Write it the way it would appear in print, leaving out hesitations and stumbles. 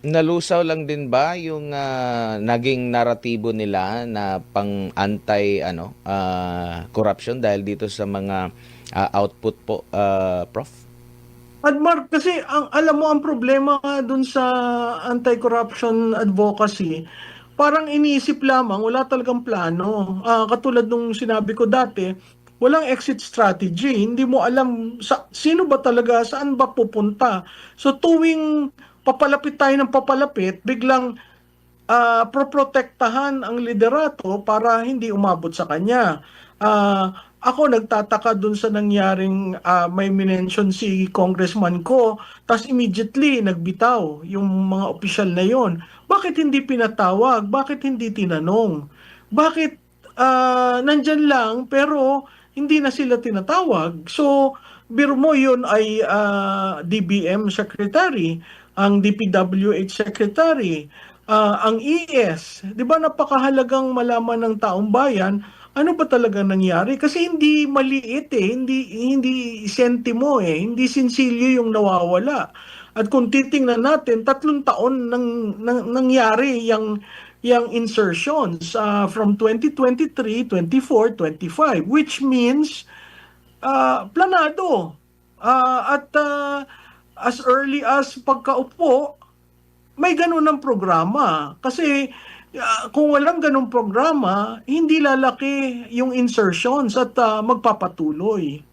Nalusaw lang din ba yung naging naratibo nila na pang anti corruption dahil dito sa mga output po, Prof? Mark, kasi alam mo ang problema nga dun sa anti-corruption advocacy, parang iniisip lamang, wala talagang plano. Katulad nung sinabi ko dati, walang exit strategy. Hindi mo alam sino ba talaga, saan ba pupunta. So tuwing papalapit tayo ng papalapit, biglang proprotektahan ang liderato para hindi umabot sa kanya. Ako nagtataka dun sa nangyaring may minention si congressman ko, tas immediately nagbitaw yung mga opisyal na yon. Bakit hindi pinatawag? Bakit hindi tinanong? Bakit nandyan lang pero hindi na sila tinatawag? So, biro mo yun ay DBM Secretary, ang DPWH Secretary, ang ES, 'di ba napakahalagang malaman ng taong bayan ano ba talaga nangyari kasi hindi maliit hindi sentimo hindi sinsilyo yung nawawala. At kung titingnan natin, 3 taon nangyari yung insertions from 2023, 24, 25, which means planado. At as early as pagkaupo, may ganun ng programa. Kasi kung walang ganung programa, hindi lalaki yung insertions at magpapatuloy.